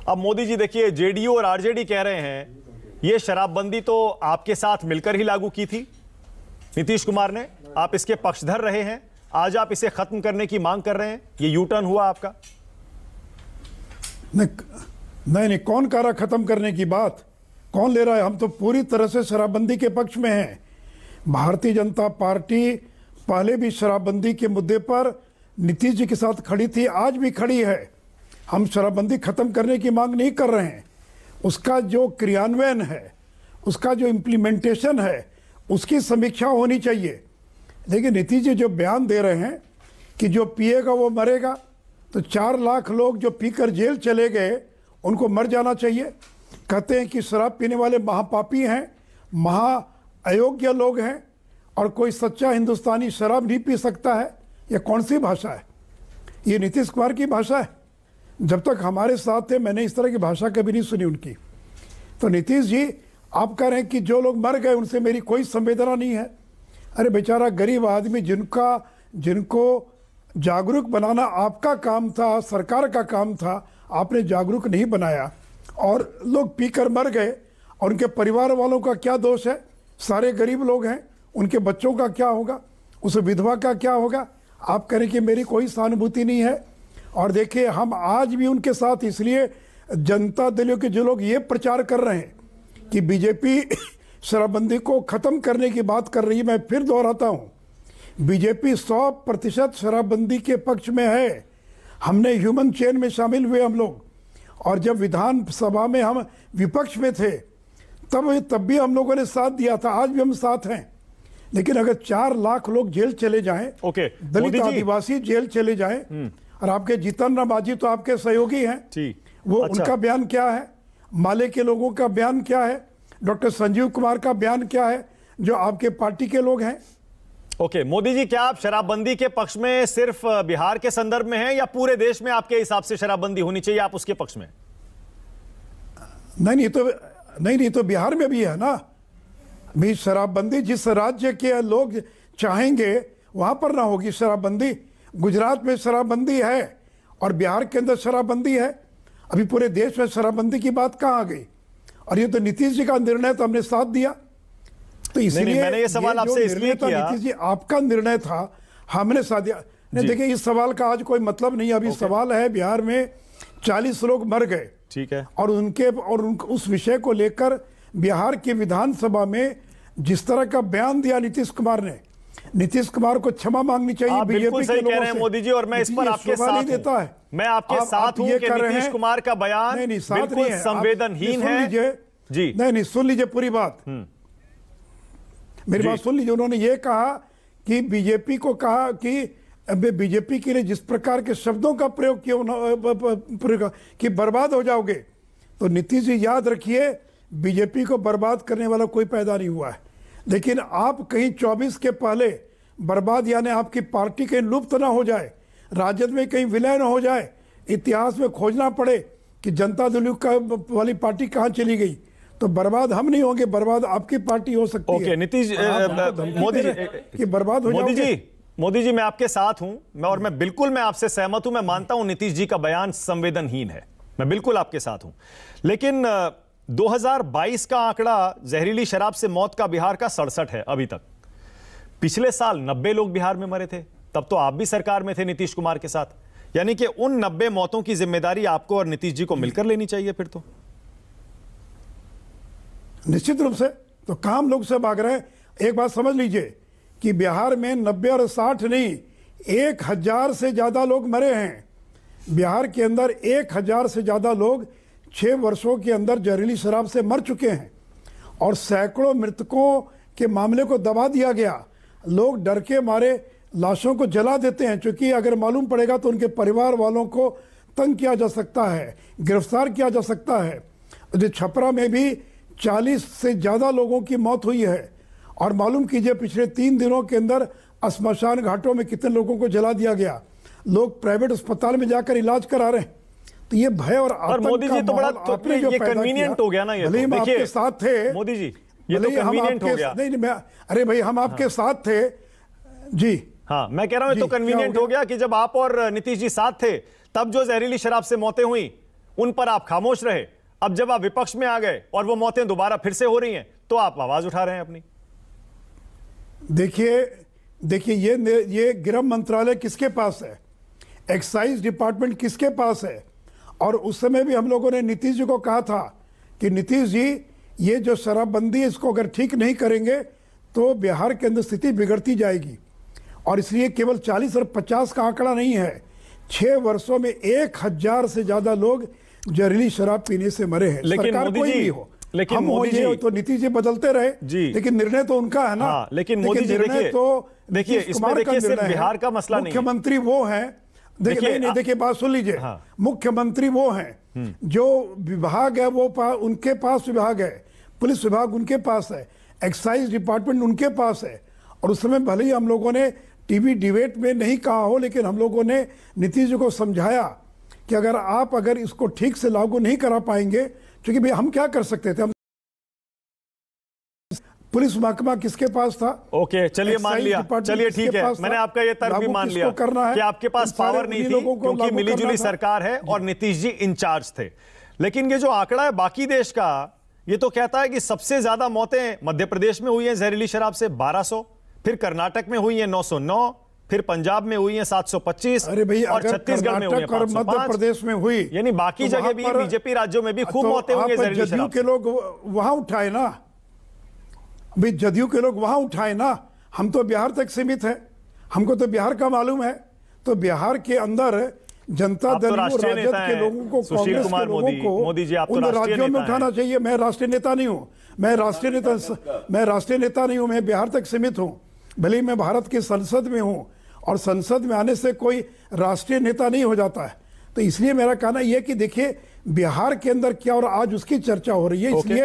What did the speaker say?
अब मोदी जी देखिए, जेडीयू और आरजेडी कह रहे हैं ये शराबबंदी तो आपके साथ मिलकर ही लागू की थी नीतीश कुमार ने, आप इसके पक्षधर रहे हैं, आज आप इसे खत्म करने की मांग कर रहे हैं, ये यू टर्न हुआ आपका? नहीं, कौन कर रहा खत्म करने की बात, कौन ले रहा है? हम तो पूरी तरह से शराबबंदी के पक्ष में हैं। भारतीय जनता पार्टी पहले भी शराबबंदी के मुद्दे पर नीतीश जी के साथ खड़ी थी, आज भी खड़ी है। हम शराबबंदी खत्म करने की मांग नहीं कर रहे हैं, उसका जो क्रियान्वयन है, उसका जो इम्प्लीमेंटेशन है, उसकी समीक्षा होनी चाहिए। लेकिन नीतीश जी जो बयान दे रहे हैं कि जो पिएगा वो मरेगा, तो 4 लाख लोग जो पीकर जेल चले गए उनको मर जाना चाहिए। कहते हैं कि शराब पीने वाले महापापी हैं, महा अयोग्य लोग हैं, और कोई सच्चा हिंदुस्तानी शराब नहीं पी सकता है। ये कौन सी भाषा है? ये नीतीश कुमार की भाषा है। जब तक हमारे साथ थे मैंने इस तरह की भाषा कभी नहीं सुनी उनकी। तो नीतीश जी आप कह रहे हैं कि जो लोग मर गए उनसे मेरी कोई संवेदना नहीं है। अरे बेचारा गरीब आदमी जिनको जागरूक बनाना आपका काम था, सरकार का काम था, आपने जागरूक नहीं बनाया और लोग पीकर मर गए। और उनके परिवार वालों का क्या दोष है? सारे गरीब लोग हैं, उनके बच्चों का क्या होगा, उस विधवा का क्या होगा? आप कह रहे कि मेरी कोई सहानुभूति नहीं है। और देखिए हम आज भी उनके साथ, इसलिए जनता दलों के जो लोग ये प्रचार कर रहे हैं कि बीजेपी शराबबंदी को ख़त्म करने की बात कर रही है, मैं फिर दोहराता हूँ, बीजेपी 100% शराबबंदी के पक्ष में है। हमने ह्यूमन चेन में शामिल हुए हम लोग, और जब विधानसभा में हम विपक्ष में थे तब भी हम लोगों ने साथ दिया था, आज भी हम साथ हैं। लेकिन अगर 4 लाख लोग जेल चले जाएं, दलित आदिवासी जेल चले जाएं, और आपके जीतन राम मांझी तो आपके सहयोगी हैं, वो उनका बयान क्या है, माले के लोगों का बयान क्या है, डॉक्टर संजीव कुमार का बयान क्या है, जो आपके पार्टी के लोग हैं। मोदी जी, क्या आप शराबबंदी के पक्ष में सिर्फ बिहार के संदर्भ में हैं या पूरे देश में आपके हिसाब से शराबबंदी होनी चाहिए, आप उसके पक्ष में? नहीं तो बिहार में भी है ना। भी शराबबंदी जिस राज्य के लोग चाहेंगे वहां पर ना होगी शराबबंदी। गुजरात में शराबबंदी है और बिहार के अंदर शराबबंदी है। अभी पूरे देश में शराबबंदी की बात कहाँ आ गई? और ये तो नीतीश जी का निर्णय, तो हमने साथ दिया। तो इसलिए मैंने ये सवाल आपसे इसलिए किया, नीतीश जी आपका निर्णय था, हमने साथ दिया। नहीं देखिए, इस सवाल का आज कोई मतलब नहीं है। अभी सवाल है बिहार में 40 लोग मर गए, ठीक है, और उस विषय को लेकर बिहार की विधानसभा में जिस तरह का बयान दिया नीतीश कुमार ने, नीतीश कुमार को क्षमा मांगनी चाहिए। आप बिल्कुल सही कह रहे हैं मोदी जी, और मैं इस पर आपके साथ देता है, मैं आपके साथ हूं कि नीतीश कुमार का बयान बिल्कुल संवेदनहीन है जी। नहीं, सुन लीजिए पूरी बात, मेरी बात सुन लीजिए। उन्होंने ये कहा कि बीजेपी को कहा कि बीजेपी के लिए जिस प्रकार के शब्दों का प्रयोग किया कि बर्बाद हो जाओगे, तो नीतीश जी याद रखिए, बीजेपी को बर्बाद करने वाला कोई पैदा नहीं हुआ है। लेकिन आप कहीं 24 के पहले बर्बाद, यानी आपकी पार्टी कहीं लुप्त ना हो जाए, राजद में कहीं विलय ना हो जाए, इतिहास में खोजना पड़े कि जनता दल वाली पार्टी कहाँ चली गई, तो बर्बाद हम नहीं होंगे, बर्बाद आपकी पार्टी हो सकती है। नीतीश मोदी जी कि बर्बाद हो जाओगे। मोदी जी मैं आपके साथ हूं, और मैं बिल्कुल आपसे सहमत हूं। मैं मानता हूं नीतीश जी का बयान संवेदनहीन है, मैं बिल्कुल आपके साथ हूं। लेकिन 2022 का आंकड़ा जहरीली शराब से मौत का बिहार का 67 है अभी तक। पिछले साल 90 लोग बिहार में मरे थे, तब तो आप भी सरकार में थे नीतीश कुमार के साथ। यानी कि उन 90 मौतों की जिम्मेदारी आपको और नीतीश जी को मिलकर लेनी चाहिए फिर तो। निश्चित रूप से, तो काम लोग से भाग रहे हैं। एक बात समझ लीजिए कि बिहार में 90 और 60 नहीं, 1000 से ज्यादा लोग मरे हैं। बिहार के अंदर 1000 से ज्यादा लोग 6 वर्षों के अंदर जहरीली शराब से मर चुके हैं, और सैकड़ों मृतकों के मामले को दबा दिया गया। लोग डर के मारे लाशों को जला देते हैं, क्योंकि अगर मालूम पड़ेगा तो उनके परिवार वालों को तंग किया जा सकता है, गिरफ्तार किया जा सकता है। जो छपरा में भी 40 से ज़्यादा लोगों की मौत हुई है, और मालूम कीजिए पिछले 3 दिनों के अंदर श्मशान घाटों में कितने लोगों को जला दिया गया। लोग प्राइवेट अस्पताल में जाकर इलाज करा रहे हैं। तो ये भय और आतंक मोदी जी का तो बड़ा आपने जो ये पैदा कन्वीनियंट हो गया ना। ये भले तो हम आपके साथ थे मोदी जी, ये तो कन्वीनियंट हो गया। नहीं, अरे भाई हम आपके साथ थे जी। हाँ, मैं कह रहा हूं तो कन्वीनियंट हो गया कि जब आप और नीतीश जी साथ थे, तब जो जहरीली शराब से मौतें हुई उन पर आप खामोश रहे। अब जब आप विपक्ष में आ गए और वो मौतें दोबारा फिर से हो रही हैं तो आप आवाज उठा रहे हैं अपनी। देखिए ये गृह मंत्रालय किसके पास है, एक्साइज डिपार्टमेंट किसके पास है। और उस समय भी हम लोगों ने नीतीश जी को कहा था कि नीतीश जी ये जो शराबबंदी है इसको अगर ठीक नहीं करेंगे तो बिहार के अंदर स्थिति बिगड़ती जाएगी। और इसलिए केवल 40 और 50 का आंकड़ा नहीं है, 6 वर्षों में 1000 से ज्यादा लोग जहरीली शराब पीने से मरे हैं। लेकिन सरकार मोदी कोई जी, भी हो, लेकिन हम मोदी जी, तो नीतीश जी बदलते रहे जी, लेकिन निर्णय तो उनका है ना। हाँ, लेकिन मोदी जी देखिए इसमें देखिए सिर्फ बिहार का मसला नहीं है। मुख्यमंत्री वो हैं, देखिए बात सुन लीजिए। हाँ। मुख्यमंत्री वो हैं जो विभाग है वो उनके पास विभाग है, पुलिस विभाग उनके पास है, एक्साइज डिपार्टमेंट उनके पास है। और उस समय भले ही हम लोगों ने टीवी डिबेट में नहीं कहा हो, लेकिन हम लोगों ने नीतीश जी को समझाया कि अगर इसको ठीक से लागू नहीं करा पाएंगे, क्योंकि भाई हम क्या कर सकते थे, हम पुलिस महकमा किसके पास था। ओके चलिए मान लिया, चलिए ठीक है, मैंने आपका ये तर्क भी मान लिया कि आपके पास पावर नहीं थी क्योंकि मिलीजुली सरकार है और नीतीश जी इंचार्ज थे। लेकिन ये जो आंकड़ा है बाकी देश का, ये तो कहता है कि सबसे ज्यादा मौतें मध्य प्रदेश में हुई हैं जहरीली शराब से 1200, फिर कर्नाटक में हुई हैं 909, फिर पंजाब में हुई हैं 725, और छत्तीसगढ़ में हुई हैं 505, मध्य प्रदेश में हुई, यानी बाकी जगह भी बीजेपी राज्यों में भी खूब मौतें हुई हैं जहरीली शराब से। के लोग वहां उठाए ना भाई, जदयू के लोग वहां उठाए ना, हम तो बिहार तक सीमित है, हमको तो बिहार का मालूम है। तो बिहार के अंदर जनता दल राजद के लोगों को, कांग्रेस के लोगों को उन राज्यों में उठाना चाहिए। मैं राष्ट्रीय नेता नहीं हूं, मैं राष्ट्रीय नेता नहीं हूं, मैं बिहार तक सीमित हूं। भले ही मैं भारत की संसद में हूं और संसद में आने से कोई राष्ट्रीय नेता नहीं हो जाता है। तो इसलिए मेरा कहना यह कि देखिए बिहार के अंदर क्या और आज उसकी चर्चा हो रही है, इसलिए